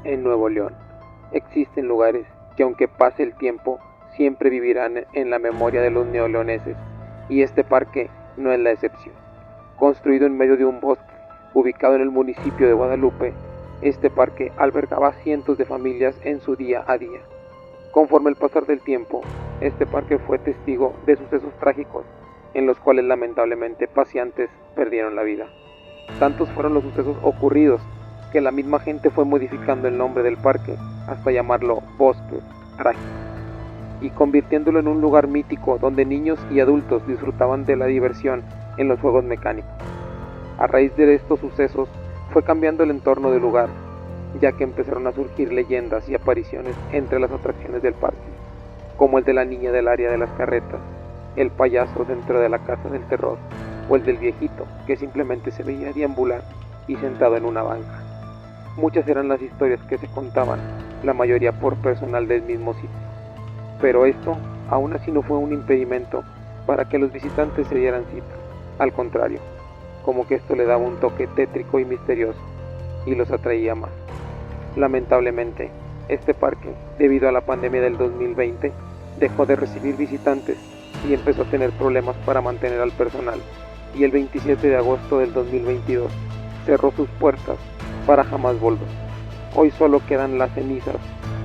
en Nuevo León. Existen lugares que, aunque pase el tiempo, siempre vivirán en la memoria de los neoleoneses, y este parque no es la excepción. Construido en medio de un bosque, ubicado en el municipio de Guadalupe, este parque albergaba cientos de familias en su día a día. Conforme el pasar del tiempo, este parque fue testigo de sucesos trágicos, en los cuales lamentablemente paseantes perdieron la vida. Tantos fueron los sucesos ocurridos que la misma gente fue modificando el nombre del parque hasta llamarlo Bosque Trágico, y convirtiéndolo en un lugar mítico donde niños y adultos disfrutaban de la diversión en los juegos mecánicos. A raíz de estos sucesos fue cambiando el entorno del lugar, ya que empezaron a surgir leyendas y apariciones entre las atracciones del parque, como el de la niña del área de las carretas, el payaso dentro de la casa del terror, o el del viejito que simplemente se veía deambular y sentado en una banca. Muchas eran las historias que se contaban, la mayoría por personal del mismo sitio. Pero esto aún así no fue un impedimento para que los visitantes se dieran cita. Al contrario, como que esto le daba un toque tétrico y misterioso, y los atraía más. Lamentablemente, este parque, debido a la pandemia del 2020, dejó de recibir visitantes y empezó a tener problemas para mantener al personal, y el 27 de agosto del 2022 cerró sus puertas para jamás volver. Hoy solo quedan las cenizas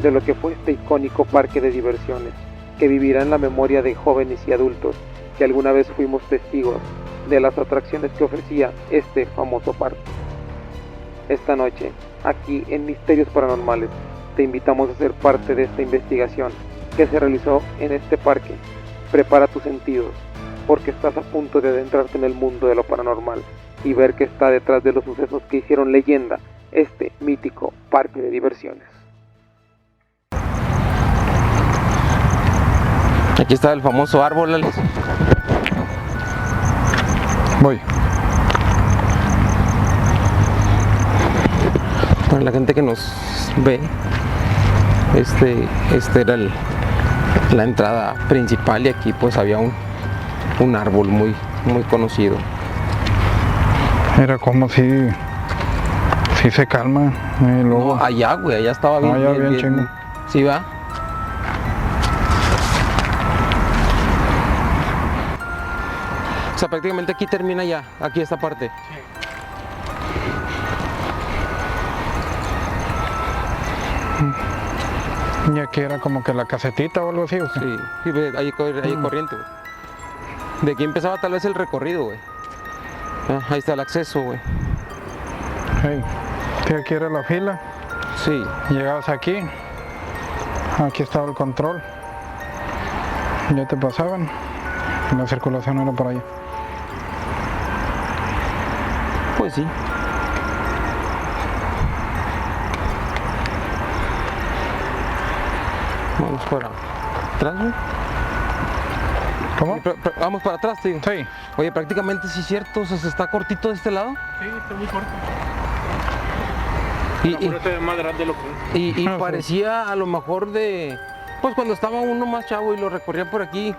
de lo que fue este icónico parque de diversiones, que vivirá en la memoria de jóvenes y adultos que alguna vez fuimos testigos de las atracciones que ofrecía este famoso parque. Esta noche, aquí en Misterios Paranormales, te invitamos a ser parte de esta investigación que se realizó en este parque. Prepara tus sentidos, porque estás a punto de adentrarte en el mundo de lo paranormal y ver qué está detrás de los sucesos que hicieron leyenda este mítico parque de diversiones. Aquí está el famoso árbol, Alex. Voy. Para la gente que nos ve, este era la entrada principal, y aquí pues había un árbol muy conocido. Mira como si se calma. Luego. No, allá, güey, allá estaba bien. Allá bien chingo. Sí, va. O sea, prácticamente aquí termina ya, aquí esta parte. Y aquí era como que la casetita o algo así, ¿o qué? Sí, ahí corriente, güey. De aquí empezaba tal vez el recorrido, güey. Ah, ahí está el acceso, güey. Hey, sí, aquí era la fila. Sí. Llegabas aquí. Aquí estaba el control. Ya te pasaban. Y la circulación era por allá. Pues sí. Vamos para atrás, güey. ¿Cómo? Vamos para atrás, tío. Sí. Oye, prácticamente sí es cierto, o sea, se está cortito de este lado. Sí, está muy corto. Y Es más grande de lo que es. y parecía a lo mejor de... Pues cuando estaba uno más chavo y lo recorría por aquí.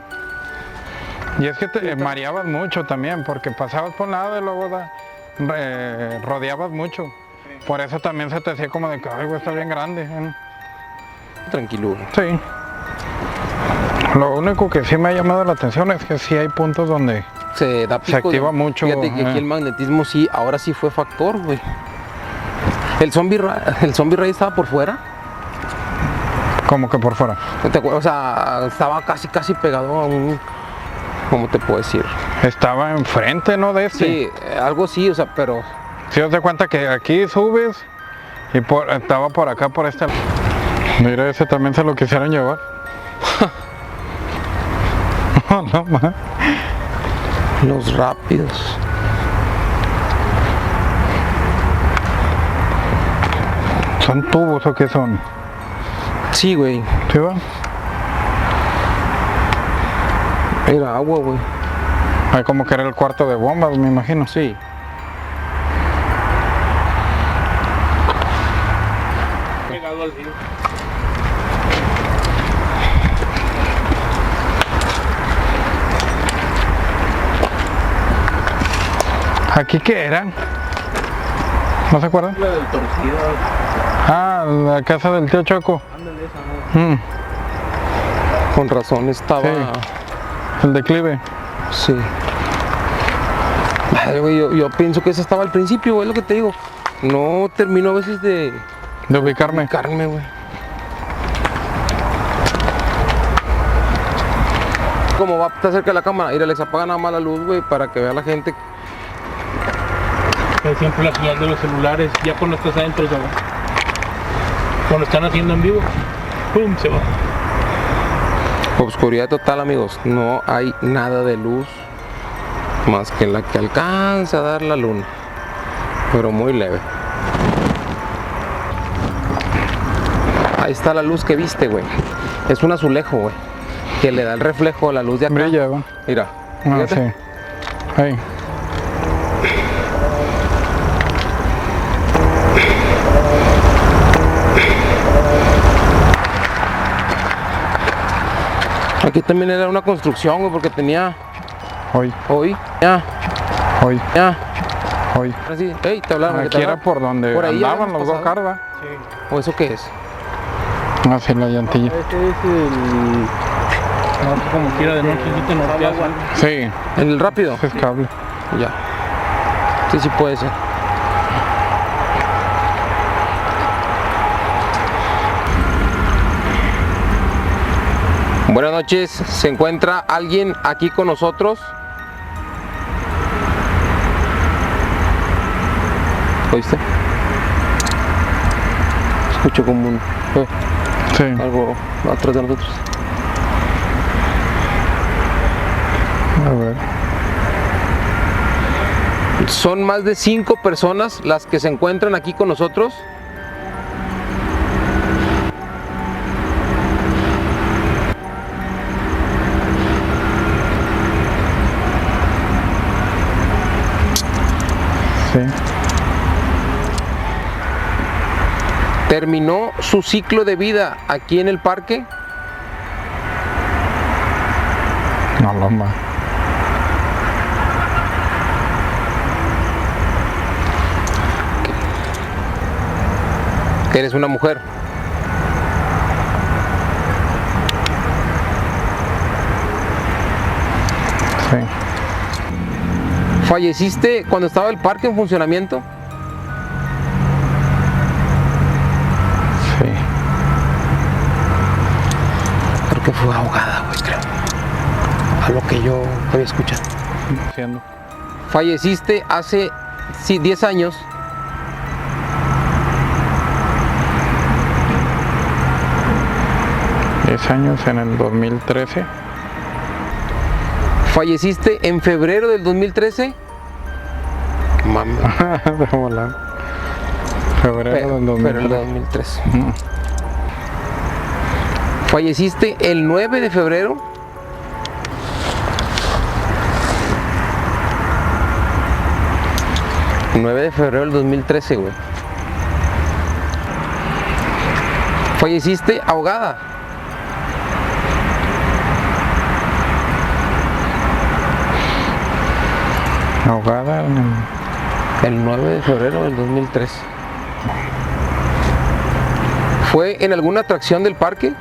Y es que te mareabas mucho también, porque pasabas por un lado y luego rodeabas mucho. Sí. Por eso también se te hacía como de que, ay, güey, está bien grande. Tranquilo, güey. Sí. Lo único que sí me ha llamado la atención es que sí hay puntos donde se activa mucho. Fíjate que aquí el magnetismo sí, ahora sí fue factor, güey. El zombie ray estaba por fuera. Como que por fuera. O sea, estaba casi pegado a un... ¿Cómo te puedo decir? Estaba enfrente, ¿no? De este. Sí, algo sí, o sea, pero... Si os das cuenta que aquí subes y estaba por acá, por este lado. Mira, ese también se lo quisieron llevar. No más. Los rápidos. ¿Son tubos o qué son? Sí, güey. ¿Sí va? Era agua, güey. Hay como que era el cuarto de bombas, me imagino. Sí. Pegado al río. ¿Aquí qué eran? ¿No se acuerdan? La del torcido. Ah, la casa del tío Choco. Ándale, esa, ¿no? Con razón estaba... Sí. El declive. Sí. Ay, güey, yo pienso que esa estaba al principio, güey, lo que te digo. No termino a veces de ubicarme. ubicarme, güey. Como va a estar cerca de la cámara, mira, les apaga nada más la luz, güey, para que vea la gente. Por ejemplo, la señal de los celulares, ya cuando estás adentro se va. Cuando están haciendo en vivo, ¡pum! Se va. Obscuridad total, amigos. No hay nada de luz más que la que alcanza a dar la luna, pero muy leve. Ahí está la luz que viste, güey. Es un azulejo, güey, que le da el reflejo a la luz de acá. Brilla, güey. Mira, Ah, fíjate. sí. Ahí. Aquí también era una construcción, güey, porque tenía Hoy. ya, Hoy. así, hey, te hablaron, que te Aquí era hablaron. por donde Por ahí ya andaban los habíamos go-kart, ¿va? Sí. ¿O eso qué es? Así la llantilla. Este es el... No sé cómo quiera, de noche, quita norteazo. Sí, ¿El rápido? es cable. Ya. Sí, sí puede ser. Buenas noches, ¿se encuentra alguien aquí con nosotros? ¿Oíste? Escucho como un... Sí. algo atrás de nosotros. A ver. Son más de 5 personas las que se encuentran aquí con nosotros. Sí. Terminó su ciclo de vida aquí en el parque. No, loma. Eres una mujer. Sí. ¿Falleciste cuando estaba el parque en funcionamiento? Sí. Creo que fue ahogada, güey, creo. A lo que yo había escuchado. Siendo. Falleciste hace 10 años. Años en el 2013. ¿Falleciste en febrero del 2013? Mami. De volar. Febrero del 2013. ¿Falleciste el 9 de febrero? El 9 de febrero del 2013, güey. ¿Falleciste ahogada? Ahogada en el 9 de febrero del 2013. ¿Fue en alguna atracción del parque?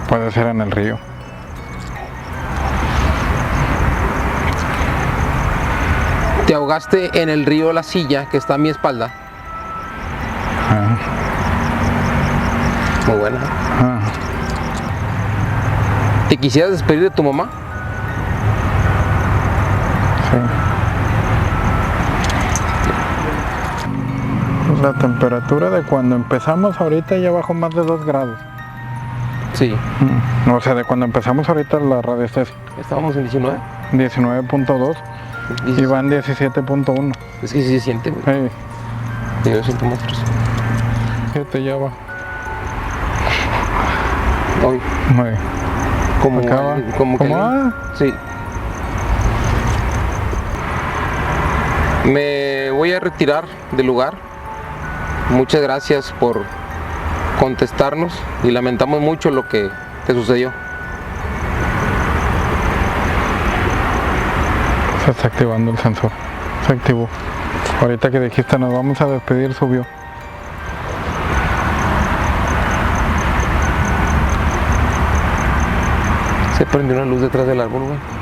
puede ser en el río. ¿Te ahogaste en el río La Silla, que está a mi espalda? Muy buena. ¿Te quisieras despedir de tu mamá? Sí. Pues la temperatura de cuando empezamos ahorita ya bajó más de 2 grados. Sí. O sea, de cuando empezamos ahorita la radiestesia. Estábamos en 19. 19.2 y van 17.1. Es que sí se siente, güey. Sí. Yo siento más fresco. Fíjate, ya va. Hoy. Sí. Como Acaba. como que ¿Cómo va? sí. Me voy a retirar del lugar. Muchas gracias por contestarnos y lamentamos mucho lo que te sucedió. Se está activando el sensor. Se activó. Ahorita que dijiste nos vamos a despedir, subió. Se prendió una luz detrás del árbol, güey.